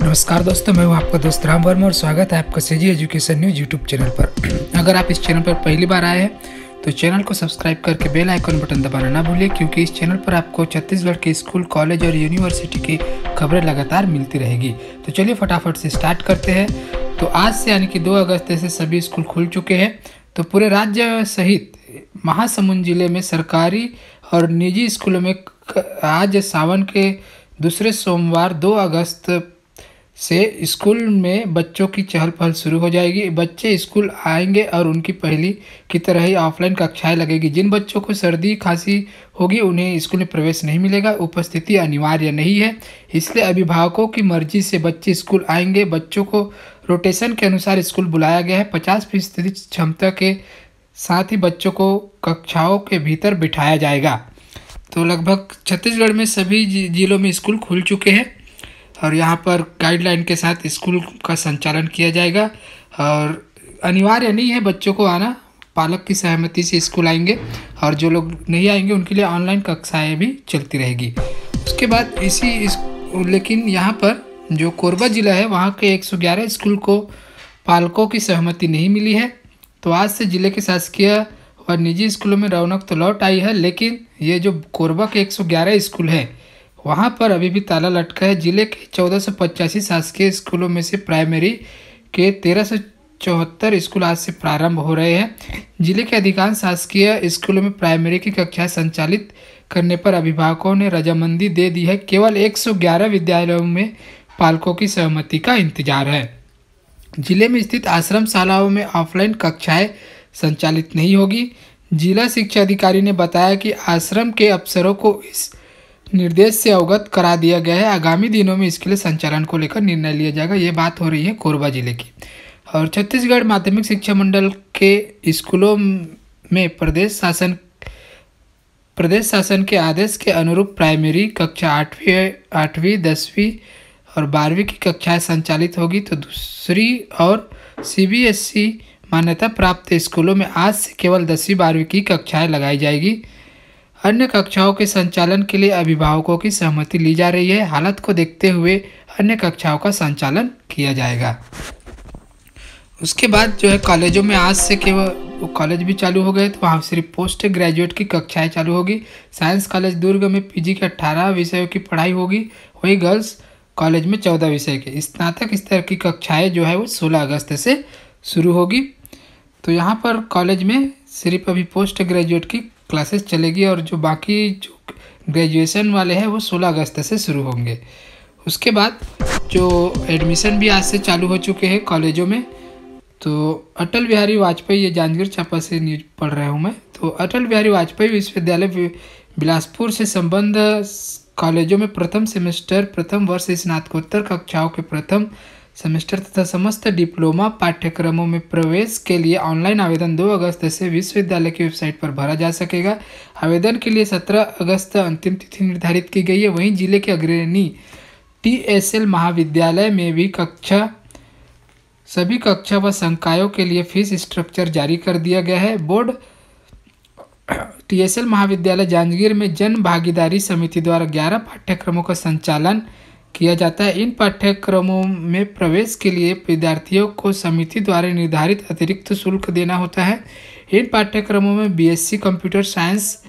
नमस्कार दोस्तों, मैं हूं आपका दोस्त राम वर्मा और स्वागत है आपका CG education news YouTube channel पर। अगर आप इस चैनल पर पहली बार आए हैं तो चैनल को सब्सक्राइब करके बेल आइकन बटन दबाना ना भूलिए, क्योंकि इस चैनल पर आपको छत्तीसगढ़ के स्कूल, कॉलेज और यूनिवर्सिटी की खबरें लगातार मिलती रहेगी। तो चलिए फटाफट से स्टार्ट करते हैं। तो आज से यानी कि 2 अगस्त से सभी स्कूल खुल चुके हैं। तो पूरे राज्य सहित महासमुंद जिले में सरकारी और निजी स्कूलों में आज सावन के दूसरे सोमवार 2 अगस्त से स्कूल में बच्चों की चहल पहल शुरू हो जाएगी। बच्चे स्कूल आएंगे और उनकी पहली की तरह ही ऑफलाइन कक्षाएं लगेगी। जिन बच्चों को सर्दी खांसी होगी उन्हें स्कूल में प्रवेश नहीं मिलेगा। उपस्थिति अनिवार्य नहीं है, इसलिए अभिभावकों की मर्जी से बच्चे स्कूल आएंगे। बच्चों को रोटेशन के अनुसार स्कूल बुलाया गया है। 50% क्षमता के साथ ही बच्चों को कक्षाओं के भीतर बिठाया जाएगा। तो लगभग छत्तीसगढ़ में सभी जिलों में स्कूल खुल चुके हैं और यहाँ पर गाइडलाइन के साथ स्कूल का संचालन किया जाएगा और अनिवार्य नहीं है बच्चों को आना। पालक की सहमति से स्कूल आएंगे और जो लोग नहीं आएंगे उनके लिए ऑनलाइन कक्षाएं भी चलती रहेगी। उसके बाद लेकिन यहाँ पर जो कोरबा जिला है वहाँ के 111 स्कूल को पालकों की सहमति नहीं मिली है। तो आज से जिले के शासकीय और निजी स्कूलों में रौनक तो लौट आई है, लेकिन ये जो कोरबा के 111 स्कूल है वहाँ पर अभी भी ताला लटका है। जिले के 1485 शासकीय स्कूलों में से प्राइमरी के 1374 स्कूल आज से प्रारंभ हो रहे हैं। जिले के अधिकांश शासकीय स्कूलों में प्राइमरी की कक्षाएं संचालित करने पर अभिभावकों ने रजामंदी दे दी है। केवल 111 विद्यालयों में पालकों की सहमति का इंतजार है। जिले में स्थित आश्रम शालाओं में ऑफलाइन कक्षाएं संचालित नहीं होगी। जिला शिक्षा अधिकारी ने बताया कि आश्रम के अफसरों को इस निर्देश से अवगत करा दिया गया है। आगामी दिनों में इसके लिए संचालन को लेकर निर्णय लिया जाएगा। ये बात हो रही है कोरबा जिले की। और छत्तीसगढ़ माध्यमिक शिक्षा मंडल के स्कूलों में प्रदेश शासन के आदेश के अनुरूप प्राइमरी कक्षा 8वीं 10वीं और 12वीं की कक्षाएं संचालित होगी। तो दूसरी और CBSE मान्यता प्राप्त स्कूलों में आज से केवल 10वीं 12वीं की कक्षाएं लगाई जाएगी। अन्य कक्षाओं के संचालन के लिए अभिभावकों की सहमति ली जा रही है। हालत को देखते हुए अन्य कक्षाओं का संचालन किया जाएगा। उसके बाद जो है कॉलेजों में आज से केवल कॉलेज भी चालू हो गए, तो वहाँ सिर्फ पोस्ट ग्रेजुएट की कक्षाएं चालू होगी। साइंस कॉलेज दुर्ग में PG के 18 विषयों की पढ़ाई होगी। वही गर्ल्स कॉलेज में 14 विषय के स्नातक स्तर की कक्षाएँ जो है वो 16 अगस्त से शुरू होगी। तो यहाँ पर कॉलेज में सिर्फ अभी पोस्ट ग्रेजुएट की क्लासेस चलेगी और जो बाकी जो ग्रेजुएशन वाले हैं वो 16 अगस्त से शुरू होंगे। उसके बाद जो एडमिशन भी आज से चालू हो चुके हैं कॉलेजों में। तो अटल बिहारी वाजपेयी, ये जांजगीर चांपा से न्यूज पढ़ रहा हूँ मैं। तो अटल बिहारी वाजपेयी विश्वविद्यालय बिलासपुर से संबंध कॉलेजों में प्रथम सेमेस्टर, प्रथम वर्ष स्नातकोत्तर कक्षाओं के प्रथम सेमेस्टर तथा समस्त डिप्लोमा पाठ्यक्रमों में प्रवेश के लिए ऑनलाइन आवेदन 2 अगस्त से विश्वविद्यालय की वेबसाइट पर भरा जा सकेगा। आवेदन के लिए 17 अगस्त अंतिम तिथि निर्धारित की गई है। वहीं जिले के अग्रणी TSL महाविद्यालय में भी सभी कक्षा व संकायों के लिए फीस स्ट्रक्चर जारी कर दिया गया है। बोर्ड TSL महाविद्यालय जांजगीर में जन भागीदारी समिति द्वारा 11 पाठ्यक्रमों का संचालन किया जाता है। इन पाठ्यक्रमों में प्रवेश के लिए विद्यार्थियों को समिति द्वारा निर्धारित अतिरिक्त शुल्क देना होता है। इन पाठ्यक्रमों में BSc कंप्यूटर साइंस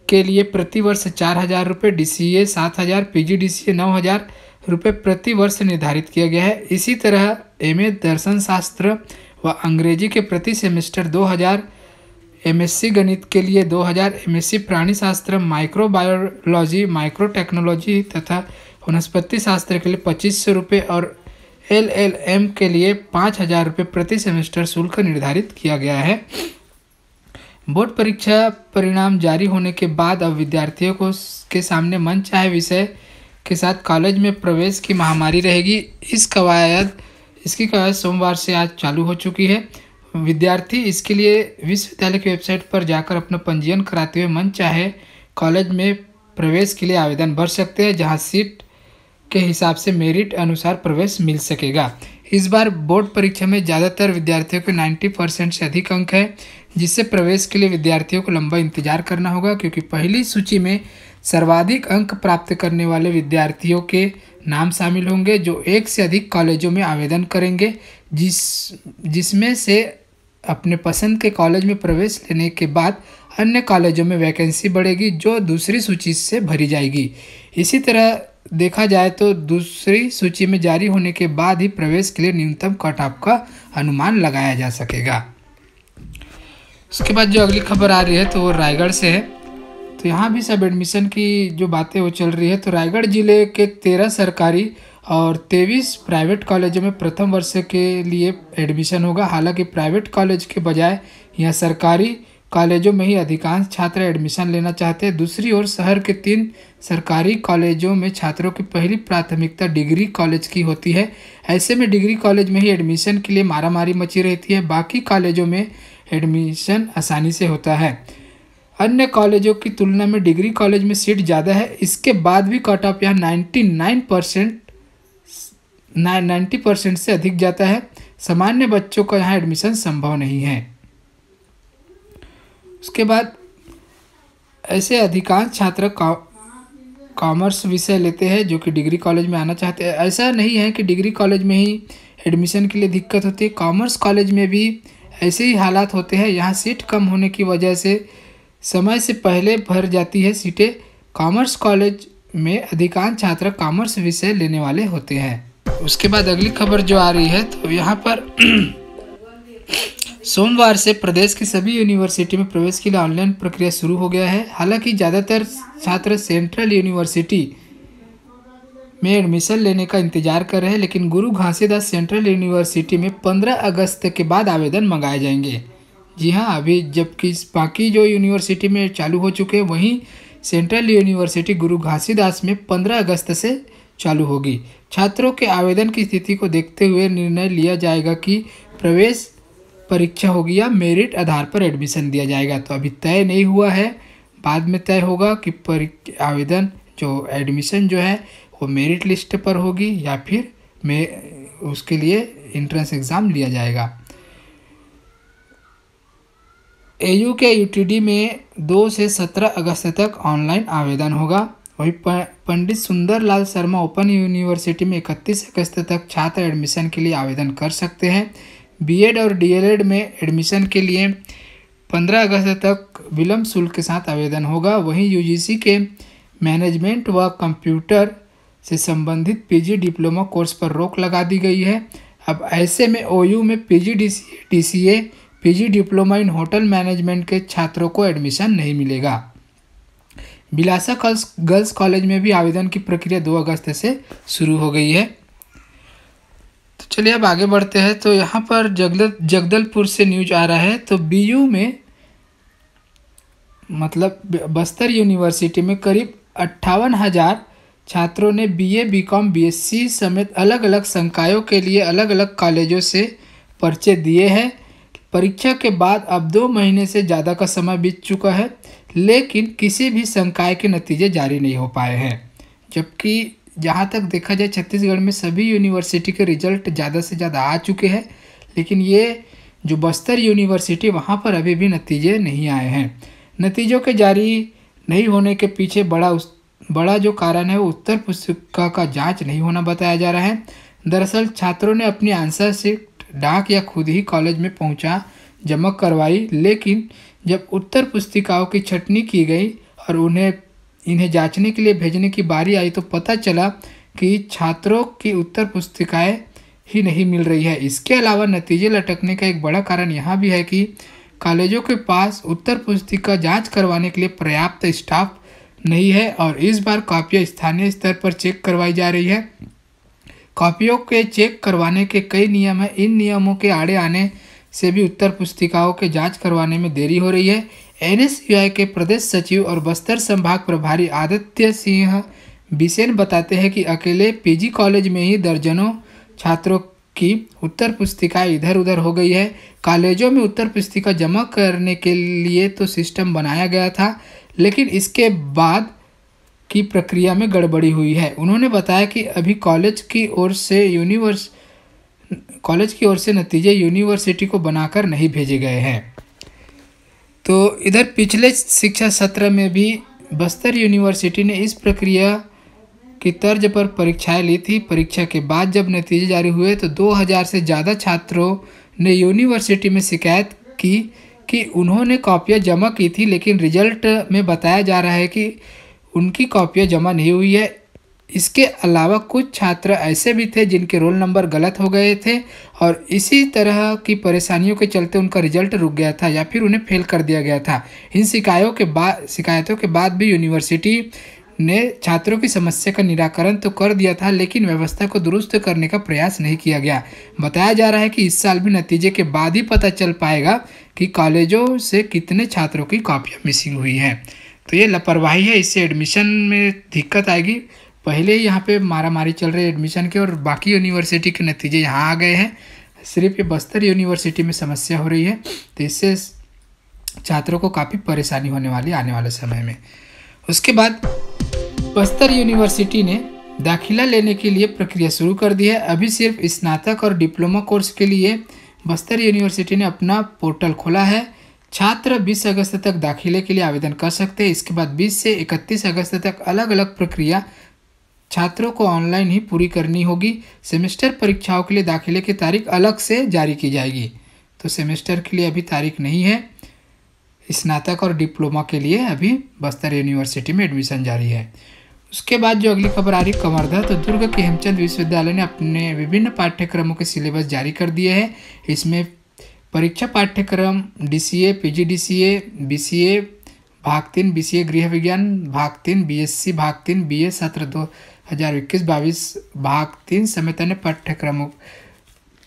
के लिए प्रति वर्ष 4,000 रुपये, DCA 7,000, PGDCA 9,000 रुपये प्रति वर्ष निर्धारित किया गया है। इसी तरह MA दर्शन शास्त्र व अंग्रेजी के प्रति सेमेस्टर 2,000, MSc गणित के लिए 2,000, MSc प्राणी शास्त्र, माइक्रोबायोलॉजी, माइक्रोटेक्नोलॉजी तथा वनस्पति शास्त्र के लिए 2,500 रुपये और LLM के लिए 5,000 रुपये प्रति सेमेस्टर शुल्क निर्धारित किया गया है। बोर्ड परीक्षा परिणाम जारी होने के बाद अब विद्यार्थियों के सामने मनचाहे विषय के साथ कॉलेज में प्रवेश की महामारी रहेगी। इसकी कवायद सोमवार से आज चालू हो चुकी है। विद्यार्थी इसके लिए विश्वविद्यालय की वेबसाइट पर जाकर अपना पंजीयन कराते हुए मनचाहे कॉलेज में प्रवेश के लिए आवेदन भर सकते हैं, जहां सीट के हिसाब से मेरिट अनुसार प्रवेश मिल सकेगा। इस बार बोर्ड परीक्षा में ज़्यादातर विद्यार्थियों के 90% से अधिक अंक है, जिससे प्रवेश के लिए विद्यार्थियों को लंबा इंतजार करना होगा, क्योंकि पहली सूची में सर्वाधिक अंक प्राप्त करने वाले विद्यार्थियों के नाम शामिल होंगे जो एक से अधिक कॉलेजों में आवेदन करेंगे, जिसमें से अपने पसंद के कॉलेज में प्रवेश लेने के बाद अन्य कॉलेजों में वैकेंसी बढ़ेगी जो दूसरी सूची से भरी जाएगी। इसी तरह देखा जाए तो दूसरी सूची में जारी होने के बाद ही प्रवेश के लिए न्यूनतम कट ऑफ का अनुमान लगाया जा सकेगा। उसके बाद जो अगली खबर आ रही है तो वो रायगढ़ से है। तो यहाँ भी सब एडमिशन की जो बातें वो चल रही है। तो रायगढ़ जिले के 13 सरकारी और 23 प्राइवेट कॉलेजों में प्रथम वर्ष के लिए एडमिशन होगा। हालांकि प्राइवेट कॉलेज के बजाय यहाँ सरकारी कॉलेजों में ही अधिकांश छात्र एडमिशन लेना चाहते हैं। दूसरी ओर शहर के 3 सरकारी कॉलेजों में छात्रों की पहली प्राथमिकता डिग्री कॉलेज की होती है। ऐसे में डिग्री कॉलेज में ही एडमिशन के लिए मारामारी मची रहती है। बाकी कॉलेजों में एडमिशन आसानी से होता है। अन्य कॉलेजों की तुलना में डिग्री कॉलेज में सीट ज़्यादा है। इसके बाद भी कट ऑफ यहाँ 90% से अधिक जाता है। सामान्य बच्चों का यहाँ एडमिशन संभव नहीं है। उसके बाद ऐसे अधिकांश छात्र कॉमर्स विषय लेते हैं जो कि डिग्री कॉलेज में आना चाहते हैं। ऐसा नहीं है कि डिग्री कॉलेज में ही एडमिशन के लिए दिक्कत होती है, कॉमर्स कॉलेज में भी ऐसे ही हालात होते हैं। यहाँ सीट कम होने की वजह से समय से पहले भर जाती है सीटें। कॉमर्स कॉलेज में अधिकांश छात्र कॉमर्स विषय लेने वाले होते हैं। उसके बाद अगली खबर जो आ रही है तो यहाँ पर सोमवार से प्रदेश की सभी यूनिवर्सिटी में प्रवेश के लिए ऑनलाइन प्रक्रिया शुरू हो गया है। हालांकि ज़्यादातर छात्र सेंट्रल यूनिवर्सिटी में एडमिशन लेने का इंतजार कर रहे हैं, लेकिन गुरु घासीदास सेंट्रल यूनिवर्सिटी में 15 अगस्त के बाद आवेदन मंगाए जाएंगे। जी हाँ, अभी जबकि बाकी जो यूनिवर्सिटी में चालू हो चुके हैं वहीं सेंट्रल यूनिवर्सिटी गुरु घासीदास में 15 अगस्त से चालू होगी। छात्रों के आवेदन की स्थिति को देखते हुए निर्णय लिया जाएगा कि प्रवेश परीक्षा होगी या मेरिट आधार पर एडमिशन दिया जाएगा। तो अभी तय नहीं हुआ है, बाद में तय होगा कि आवेदन जो एडमिशन जो है वो मेरिट लिस्ट पर होगी या फिर उसके लिए एंट्रेंस एग्ज़ाम लिया जाएगा। एयू के यूटीडी में 2 से 17 अगस्त तक ऑनलाइन आवेदन होगा। वहीं पंडित सुंदरलाल शर्मा ओपन यूनिवर्सिटी में 31 अगस्त तक छात्र एडमिशन के लिए आवेदन कर सकते हैं। बीएड और डीएलएड में एडमिशन के लिए 15 अगस्त तक विलम्ब शुल्क के साथ आवेदन होगा। वहीं यूजीसी के मैनेजमेंट व कंप्यूटर से संबंधित पीजी डिप्लोमा कोर्स पर रोक लगा दी गई है। अब ऐसे में ओयू में PGDCA PG diploma in hotel management के छात्रों को एडमिशन नहीं मिलेगा। बिलासा गर्ल्स कॉलेज में भी आवेदन की प्रक्रिया 2 अगस्त से शुरू हो गई है। तो चलिए अब आगे बढ़ते हैं। तो यहाँ पर जगदलपुर से न्यूज आ रहा है। तो बीयू में मतलब बस्तर यूनिवर्सिटी में करीब 58,000 छात्रों ने बीए, बीकॉम, बीएससी समेत अलग अलग संकायों के लिए अलग अलग कॉलेजों से पर्चे दिए हैं। परीक्षा के बाद अब 2 महीने से ज़्यादा का समय बीत चुका है, लेकिन किसी भी संकाय के नतीजे जारी नहीं हो पाए हैं। जबकि जहाँ तक देखा जाए छत्तीसगढ़ में सभी यूनिवर्सिटी के रिजल्ट ज़्यादा से ज़्यादा आ चुके हैं, लेकिन ये जो बस्तर यूनिवर्सिटी वहाँ पर अभी भी नतीजे नहीं आए हैं। नतीजों के जारी नहीं होने के पीछे बड़ा जो कारण है वो उत्तर पुस्तिका का जांच नहीं होना बताया जा रहा है। दरअसल छात्रों ने अपनी आंसर शीट डाक या खुद ही कॉलेज में पहुंचा जमा करवाई, लेकिन जब उत्तर पुस्तिकाओं की छंटनी की गई और इन्हें जांचने के लिए भेजने की बारी आई तो पता चला कि छात्रों की उत्तर पुस्तिकाएं ही नहीं मिल रही है। इसके अलावा नतीजे लटकने का एक बड़ा कारण यह भी है कि कॉलेजों के पास उत्तर पुस्तिका जांच करवाने के लिए पर्याप्त स्टाफ नहीं है और इस बार कॉपियाँ स्थानीय स्तर पर चेक करवाई जा रही है। कॉपियों के चेक करवाने के कई नियम हैं। इन नियमों के आड़े आने से भी उत्तर पुस्तिकाओं के जांच करवाने में देरी हो रही है। एनएसयूआई के प्रदेश सचिव और बस्तर संभाग प्रभारी आदित्य सिंह बिसेन बताते हैं कि अकेले पीजी कॉलेज में ही दर्जनों छात्रों की उत्तर पुस्तिका इधर उधर हो गई है। कॉलेजों में उत्तर पुस्तिका जमा करने के लिए तो सिस्टम बनाया गया था, लेकिन इसके बाद की प्रक्रिया में गड़बड़ी हुई है। उन्होंने बताया कि अभी कॉलेज की ओर से नतीजे यूनिवर्सिटी को बनाकर नहीं भेजे गए हैं। तो इधर पिछले शिक्षा सत्र में भी बस्तर यूनिवर्सिटी ने इस प्रक्रिया की तर्ज पर परीक्षाएं ली थी। परीक्षा के बाद जब नतीजे जारी हुए तो 2000 से ज़्यादा छात्रों ने यूनिवर्सिटी में शिकायत की कि उन्होंने कॉपियां जमा की थी, लेकिन रिजल्ट में बताया जा रहा है कि उनकी कॉपियां जमा नहीं हुई है। इसके अलावा कुछ छात्र ऐसे भी थे जिनके रोल नंबर गलत हो गए थे और इसी तरह की परेशानियों के चलते उनका रिजल्ट रुक गया था या फिर उन्हें फेल कर दिया गया था। इन शिकायतों के बाद भी यूनिवर्सिटी ने छात्रों की समस्या का निराकरण तो कर दिया था, लेकिन व्यवस्था को दुरुस्त करने का प्रयास नहीं किया गया। बताया जा रहा है कि इस साल भी नतीजे के बाद ही पता चल पाएगा कि कॉलेजों से कितने छात्रों की कॉपियाँ मिसिंग हुई हैं। तो ये लापरवाही है, इससे एडमिशन में दिक्कत आएगी। पहले ही यहाँ पे मारामारी चल रही है एडमिशन के और बाकी यूनिवर्सिटी के नतीजे यहाँ आ गए हैं। सिर्फ ये बस्तर यूनिवर्सिटी में समस्या हो रही है, तो इससे छात्रों को काफ़ी परेशानी होने वाली आने वाले समय में। उसके बाद बस्तर यूनिवर्सिटी ने दाखिला लेने के लिए प्रक्रिया शुरू कर दी है। अभी सिर्फ स्नातक और डिप्लोमा कोर्स के लिए बस्तर यूनिवर्सिटी ने अपना पोर्टल खोला है। छात्र 20 अगस्त तक दाखिले के लिए आवेदन कर सकते हैं। इसके बाद 20 से 31 अगस्त तक अलग अलग प्रक्रिया छात्रों को ऑनलाइन ही पूरी करनी होगी। सेमेस्टर परीक्षाओं के लिए दाखिले की तारीख अलग से जारी की जाएगी। तो सेमेस्टर के लिए अभी तारीख नहीं है। स्नातक और डिप्लोमा के लिए अभी बस्तर यूनिवर्सिटी में एडमिशन जारी है। उसके बाद जो अगली खबर आ रही कमरधा, तो दुर्ग के हेमचंद विश्वविद्यालय ने अपने विभिन्न पाठ्यक्रमों के सिलेबस जारी कर दिए हैं। इसमें परीक्षा पाठ्यक्रम DCA, PGDCA, BCA भाग 3, BCA गृह विज्ञान भाग 3, BSc भाग 3, BA सत्र 2021-22 भाग 3 समेत अन्य पाठ्यक्रमों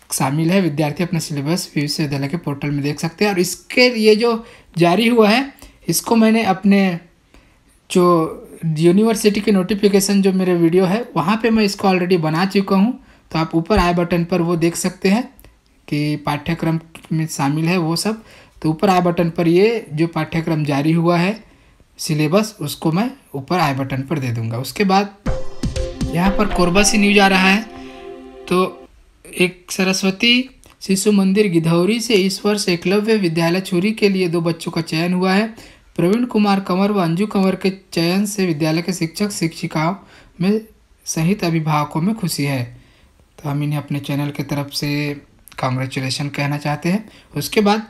शामिल है। विद्यार्थी अपना सिलेबस विश्वविद्यालय के पोर्टल में देख सकते हैं। और इसके लिए जो जारी हुआ है, इसको मैंने अपने जो यूनिवर्सिटी के नोटिफिकेशन जो मेरे वीडियो है वहाँ पे मैं इसको ऑलरेडी बना चुका हूँ। तो आप ऊपर आई बटन पर वो देख सकते हैं कि पाठ्यक्रम में शामिल है वो सब। तो ऊपर आई बटन पर ये जो पाठ्यक्रम जारी हुआ है सिलेबस, उसको मैं ऊपर आई बटन पर दे दूंगा। उसके बाद यहाँ पर कोरबा से न्यूज आ रहा है। तो एक सरस्वती शिशु मंदिर गिधौरी से इस वर्ष एकलव्य विद्यालय छुरी के लिए 2 बच्चों का चयन हुआ है। प्रवीण कुमार कंवर व अंजू कंवर के चयन से विद्यालय के शिक्षक शिक्षिकाओं में सहित अभिभावकों में खुशी है। तो हम इन्हें अपने चैनल की तरफ से कांग्रेचुलेशन कहना चाहते हैं। उसके बाद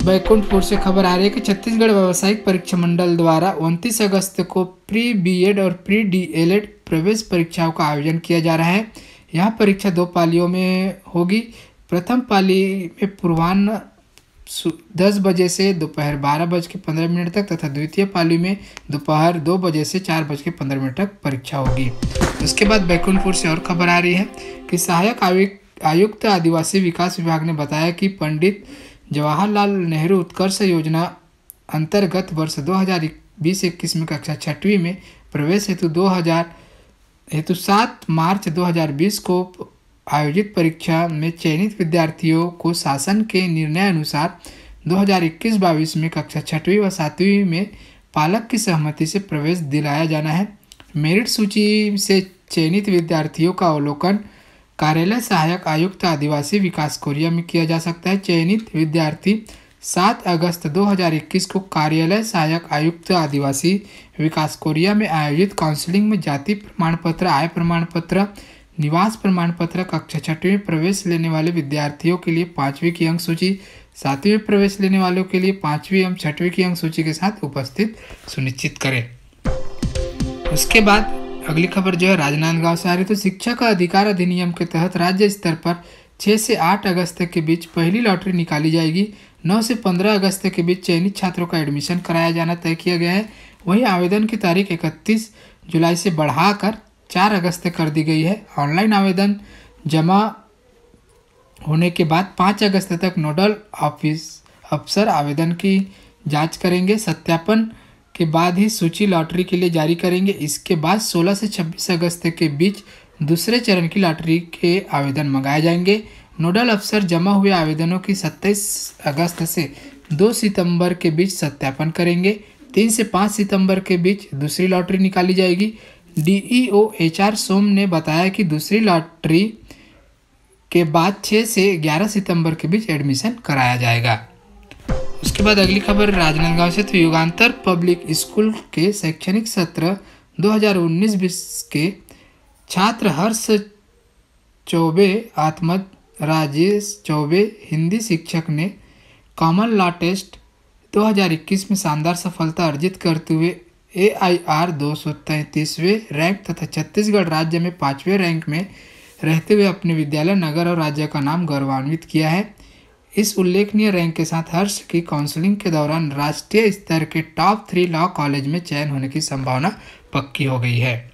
बैकुंठपुर से खबर आ रही है कि छत्तीसगढ़ व्यावसायिक परीक्षा मंडल द्वारा 29 अगस्त को प्री BEd और प्री DLEd प्रवेश परीक्षाओं का आयोजन किया जा रहा है। यह परीक्षा 2 पालियों में होगी। प्रथम पाली में पूर्वाह्न 10 बजे से दोपहर 12:15 तक तथा द्वितीय पाली में दोपहर 2 बजे से 4:15 तक परीक्षा होगी। उसके बाद बैकुंठपुर से और खबर आ रही है कि सहायक आयुक्त आदिवासी विकास विभाग ने बताया कि पंडित जवाहरलाल नेहरू उत्कर्ष योजना अंतर्गत वर्ष 2020-21 में कक्षा 6वीं में प्रवेश हेतु 7 मार्च 2020 को आयोजित परीक्षा में चयनित विद्यार्थियों को शासन के निर्णय अनुसार 2021-22 में कक्षा 6वीं व 7वीं में पालक की सहमति से प्रवेश दिलाया जाना है। मेरिट सूची से चयनित विद्यार्थियों का अवलोकन कार्यालय सहायक आयुक्त आदिवासी विकास कोरिया में किया जा सकता है। चयनित विद्यार्थी 7 अगस्त 2021 को कार्यालय सहायक आयुक्त आदिवासी विकास कोरिया में आयोजित काउंसलिंग में जाति प्रमाण पत्र, आय प्रमाण पत्र, निवास प्रमाण पत्र, कक्षा 6वीं में प्रवेश लेने वाले विद्यार्थियों के लिए 5वीं की अंक सूची, 7वीं में प्रवेश लेने वालों के लिए 5वीं एवं 6वीं की अंक सूची के साथ उपस्थित सुनिश्चित करें। उसके बाद अगली खबर जो है राजनांदगांव से आ रही। तो शिक्षा का अधिकार अधिनियम के तहत राज्य स्तर पर 6 से 8 अगस्त के बीच पहली लॉटरी निकाली जाएगी। 9 से 15 अगस्त के बीच चयनित छात्रों का एडमिशन कराया जाना तय किया गया है। वहीं आवेदन की तारीख 31 जुलाई से बढ़ाकर 4 अगस्त कर दी गई है। ऑनलाइन आवेदन जमा होने के बाद 5 अगस्त तक नोडल अफसर आवेदन की जांच करेंगे। सत्यापन के बाद ही सूची लॉटरी के लिए जारी करेंगे। इसके बाद 16 से 26 अगस्त के बीच दूसरे चरण की लॉटरी के आवेदन मंगाए जाएंगे। नोडल अफसर जमा हुए आवेदनों की 27 अगस्त से 2 सितंबर के बीच सत्यापन करेंगे। 3 से 5 सितंबर के बीच दूसरी लॉटरी निकाली जाएगी। DEO HR सोम ने बताया कि दूसरी लॉटरी के बाद 6 से 11 सितंबर के बीच एडमिशन कराया जाएगा। उसके बाद अगली खबर राजनांदगांव से। तो युगांतर पब्लिक स्कूल के शैक्षणिक सत्र 2019-20 के छात्र हर्ष चौबे, आत्मज राजेश चौबे हिंदी शिक्षक ने कॉमन लॉ टेस्ट 2021 में शानदार सफलता अर्जित करते हुए AIR 233वें रैंक तथा छत्तीसगढ़ राज्य में 5वें रैंक में रहते हुए अपने विद्यालय, नगर और राज्य का नाम गौरवान्वित किया है। इस उल्लेखनीय रैंक के साथ हर्ष की काउंसलिंग के दौरान राष्ट्रीय स्तर के टॉप 3 लॉ कॉलेज में चयन होने की संभावना पक्की हो गई है।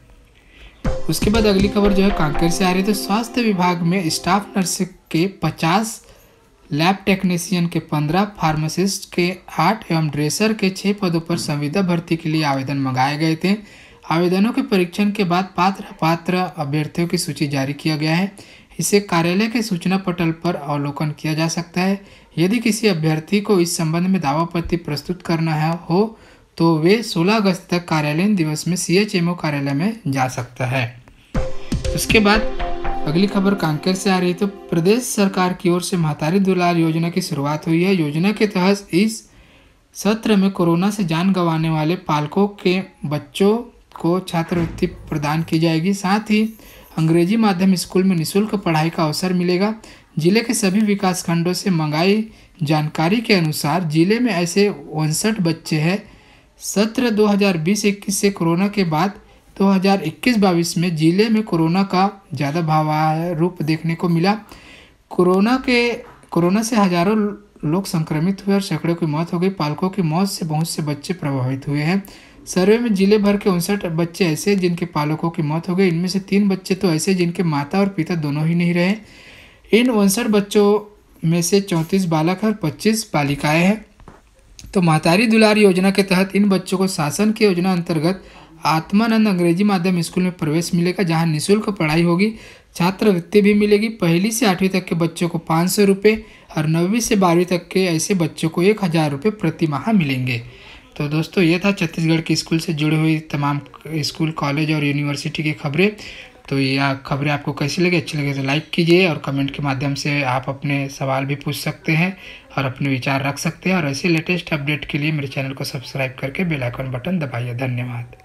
उसके बाद अगली खबर जो है कांकेर से आ रही है। तो स्वास्थ्य विभाग में स्टाफ नर्स के 50, लैब टेक्नीशियन के 15, फार्मासिस्ट के 8 एवं ड्रेसर के 6 पदों पर संविदा भर्ती के लिए आवेदन मंगाए गए थे। आवेदनों के परीक्षण के बाद पात्र अभ्यर्थियों की सूची जारी किया गया है। इसे कार्यालय के सूचना पटल पर अवलोकन किया जा सकता है। यदि किसी अभ्यर्थी को इस संबंध में दावापत्र प्रस्तुत करना हो तो वे 16 अगस्त तक कार्यालयीन दिवस में CHMO कार्यालय में जा सकता है। उसके बाद अगली खबर कांकेर से आ रही है। तो प्रदेश सरकार की ओर से महतारी दुलार योजना की शुरुआत हुई है। योजना के तहत इस सत्र में कोरोना से जान गंवाने वाले पालकों के बच्चों को छात्रवृत्ति प्रदान की जाएगी। साथ ही अंग्रेजी माध्यम स्कूल में निःशुल्क पढ़ाई का अवसर मिलेगा। जिले के सभी विकास खंडों से मंगाई जानकारी के अनुसार जिले में ऐसे 59 बच्चे हैं। सत्र 2020-21 से कोरोना के बाद 2021-22 में जिले में कोरोना का ज़्यादा भावार रूप देखने को मिला। कोरोना से हजारों लोग संक्रमित हुए और सैकड़ों की मौत हो गई। पालकों की मौत से बहुत से बच्चे प्रभावित हुए हैं। सर्वे में जिले भर के 59 बच्चे ऐसे जिनके पालकों की मौत हो गई। इनमें से 3 बच्चे तो ऐसे जिनके माता और पिता दोनों ही नहीं रहे। इन 59 बच्चों में से 34 बालक और 25 बालिकाएं हैं। तो महतारी दुलार योजना के तहत इन बच्चों को शासन की योजना अंतर्गत आत्मानंद अंग्रेजी माध्यम स्कूल में प्रवेश मिलेगा, जहां निःशुल्क पढ़ाई होगी। छात्रवृत्ति भी मिलेगी। 1ली से 8वीं तक के बच्चों को 500 रुपये और 9वीं से 12वीं तक के ऐसे बच्चों को 1000 रुपये प्रति माह मिलेंगे। तो दोस्तों ये था छत्तीसगढ़ के स्कूल से जुड़ी हुई तमाम स्कूल, कॉलेज और यूनिवर्सिटी की खबरें। तो यह खबरें आपको कैसी लगी? अच्छी लगे तो लाइक कीजिए और कमेंट के माध्यम से आप अपने सवाल भी पूछ सकते हैं और अपने विचार रख सकते हैं। और ऐसे लेटेस्ट अपडेट के लिए मेरे चैनल को सब्सक्राइब करके बेल आइकन बटन दबाइए। धन्यवाद।